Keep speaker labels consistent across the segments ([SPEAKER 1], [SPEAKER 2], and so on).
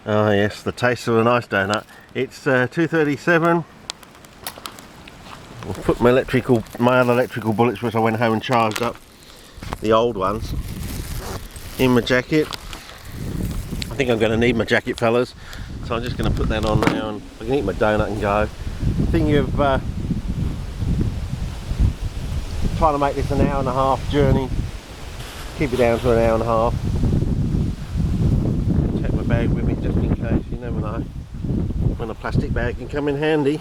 [SPEAKER 1] Oh yes, the taste of a nice donut. It's 2:37. I'll put my other electrical bullets, which I went home and charged up, the old ones, in my jacket. I think I'm going to need my jacket, fellas, so I'm just going to put that on now, and I can eat my donut and go. Thinking of trying to make this an hour and a half journey, keep it down to an hour and a half. Take my bag with me just in case, you never know when a plastic bag can come in handy.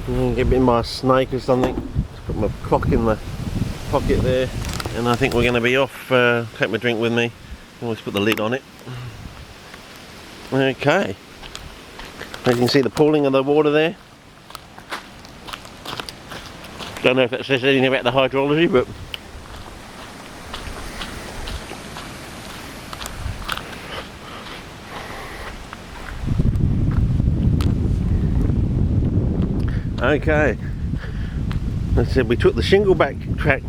[SPEAKER 1] Get in my snake or something. Just put my clock in the pocket there, and I think we're going to be off. Take my drink with me, always put the lid on it. Okay, you can see the pooling of the water there. Don't know if that says anything about the hydrology, but okay. As I said, we took the shingle back track.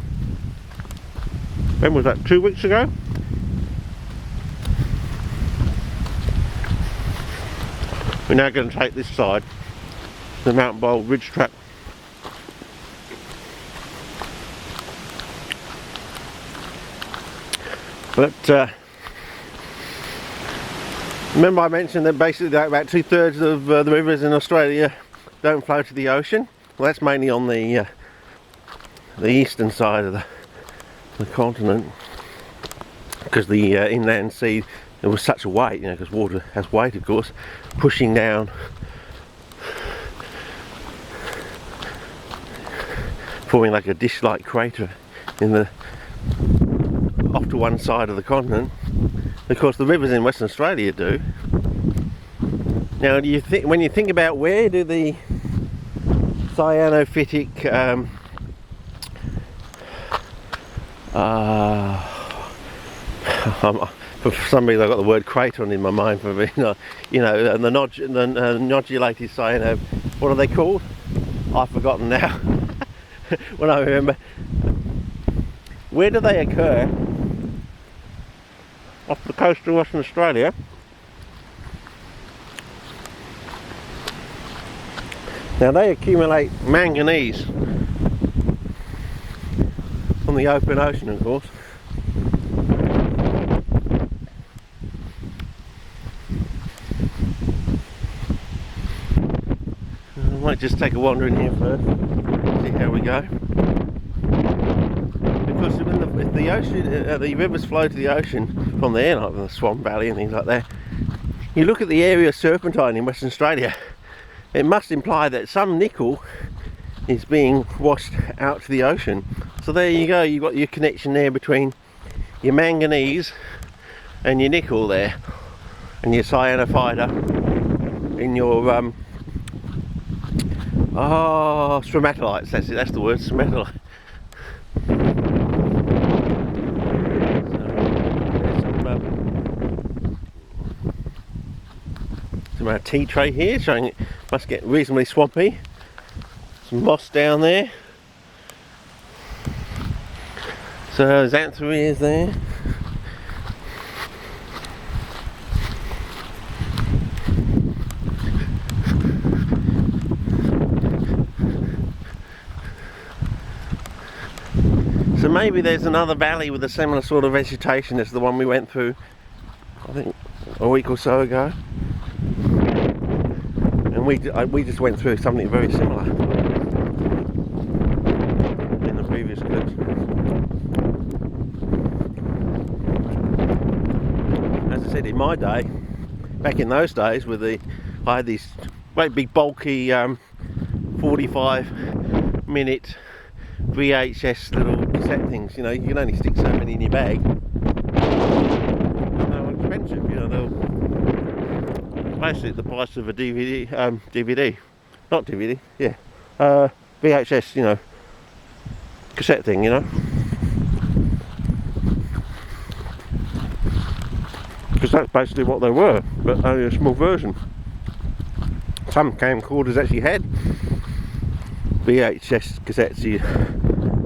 [SPEAKER 1] When was that? 2 weeks ago? We're now going to take this side, the Mountain Bold Ridge track. But remember I mentioned that basically about 2/3 of the rivers in Australia don't flow to the ocean? Well, that's mainly on the eastern side of the continent, because the inland sea, there was such a weight, you know, because water has weight, of course, pushing down, forming like a dish-like crater in the off to one side of the continent. Of course, the rivers in Western Australia do. Now, do you think, when you think about where do the cyanophytic for some reason I've got the word craton in my mind for me, you know, and the nodulated cyano, what are they called? I've forgotten now. When I remember, where do they occur? Off the coast of Western Australia. Now they accumulate manganese on the open ocean, of course. I might just take a wander in here first, see how we go. Because if the ocean, the rivers flow to the ocean from there, like the Swan Valley and things like that, you look at the area of serpentine in Western Australia, it must imply that some nickel is being washed out to the ocean. So there you go, you've got your connection there between your manganese and your nickel there, and your cyanophyta in your stromatolites, that's the word, stromatolite. Some tea tray here, showing it must get reasonably swampy. Some moss down there. So xanthorrhoea is there. So maybe there's another valley with a similar sort of vegetation as the one we went through, I think, a week or so ago. And we just went through something very similar in the previous clips. As I said, in my day, back in those days, I had these great big bulky 45-minute VHS little cassette things. You know, you can only stick so many in your bag. They're expensive, you know. They're basically the price of a VHS, you know, cassette thing, you know. Because that's basically what they were, but only a small version. Some camcorders actually had VHS cassettes, you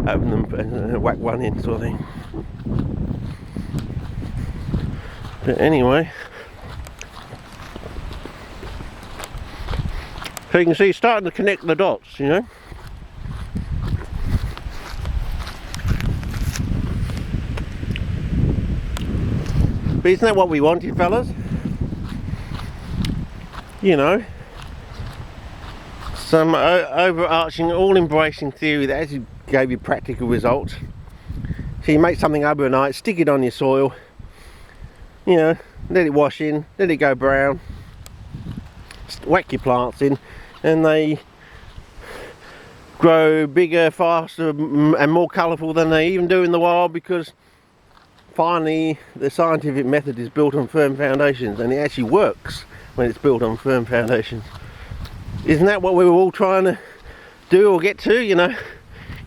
[SPEAKER 1] open them and whack one in, sort of thing. But anyway, So you can see it's starting to connect the dots, you know. But isn't that what we wanted, fellas? You know, some overarching, all-embracing theory that actually gave you practical results. So you make something overnight, stick it on your soil, you know, let it wash in, let it go brown, whack your plants in, and they grow bigger, faster and more colourful than they even do in the wild, because finally the scientific method is built on firm foundations, and it actually works when it's built on firm foundations. Isn't that what we were all trying to do or get to, you know?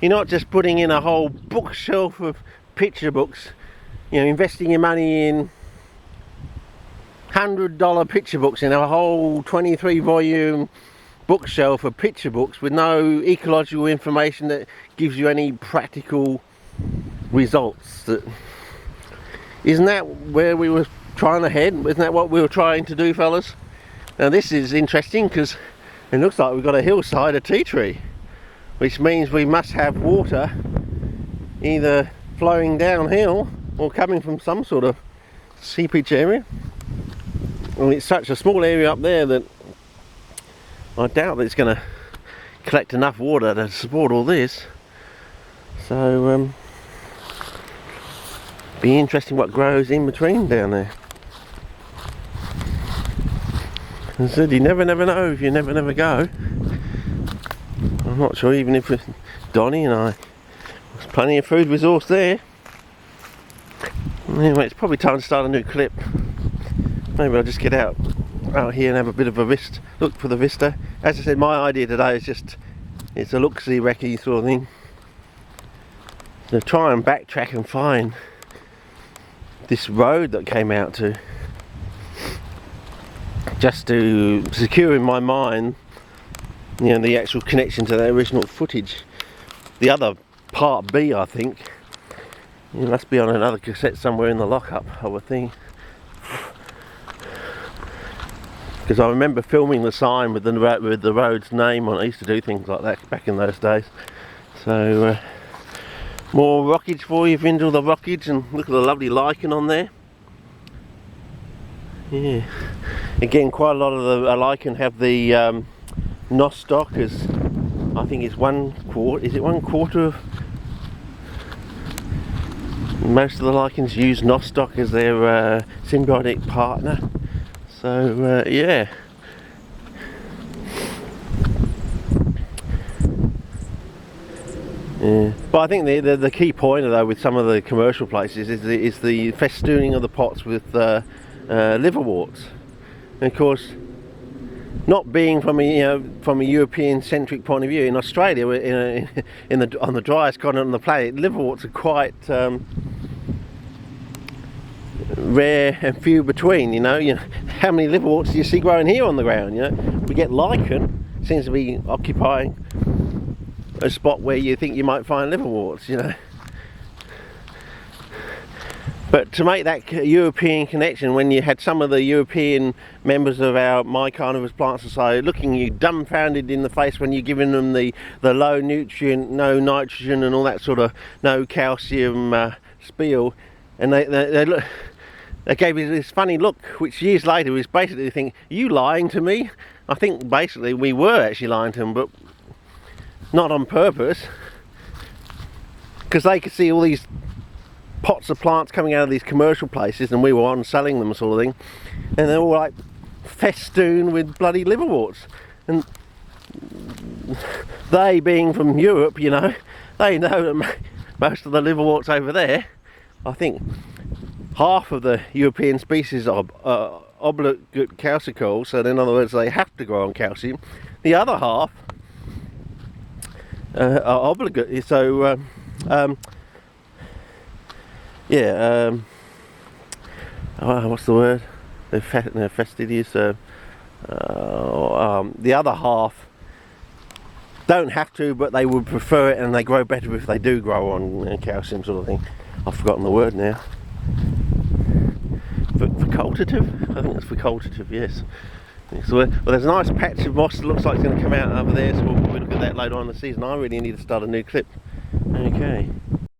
[SPEAKER 1] You're not just putting in a whole bookshelf of picture books, you know, investing your money in $100 picture books in a whole 23 volume bookshelf of picture books with no ecological information that gives you any practical results. Isn't that where we were trying to head? Isn't that what we were trying to do, fellas? Now this is interesting because it looks like we've got a hillside, a tea tree, which means we must have water either flowing downhill or coming from some sort of seepage area. And it's such a small area up there that I doubt that it's going to collect enough water to support all this. So be interesting what grows in between down there. As I said, you never know if you never go. I'm not sure even if Donnie and I, there's plenty of food resource there. Anyway, it's probably time to start a new clip. Maybe I'll just get out here and have a bit of a look for the vista. As I said, my idea today is just, it's a look-see recce sort of thing. So try and backtrack and find this road that came out to, just to secure in my mind, you know, the actual connection to the original footage. The other part B, I think, it must be on another cassette somewhere in the lockup, I would think. Because I remember filming the sign with the road's name on it. I used to do things like that back in those days. So more rockage for you, Vindle the rockage, and look at the lovely lichen on there. Yeah, again, quite a lot of the lichen have the nostoc as, I think it's 1/4. Is it 1/4 of? Most of the lichens use nostoc as their symbiotic partner. So yeah. Yeah. But I think the key point though with some of the commercial places is the festooning of the pots with liverworts. And of course, not being from a European centric point of view, in Australia, on the driest continent on the planet, liverworts are quite rare and few between. You know, how many liverworts do you see growing here on the ground? You know, we get lichen, seems to be occupying a spot where you think you might find liverworts. You know, but to make that European connection, when you had some of the European members of my Carnivorous Plant Society looking you dumbfounded in the face when you're giving them the low nutrient, no nitrogen and all that sort of no calcium spiel, and they gave me this funny look, which years later was basically think, are you lying to me? I think basically we were actually lying to them, but not on purpose, because they could see all these pots of plants coming out of these commercial places and we were on selling them sort of thing, and they're all like festooned with bloody liverworts. And they, being from Europe, you know, they know that most of the liverworts over there, I think half of the European species are obligate calcicoles, so in other words they have to grow on calcium. The other half are obligate, so yeah, what's the word? They're fastidious. The other half don't have to, but they would prefer it, and they grow better if they do grow on calcium sort of thing. I've forgotten the word now. Facultative? I think it's facultative, yes. So, well, there's a nice patch of moss that looks like it's going to come out over there, so we'll look at that later on in the season. I really need to start a new clip. Okay.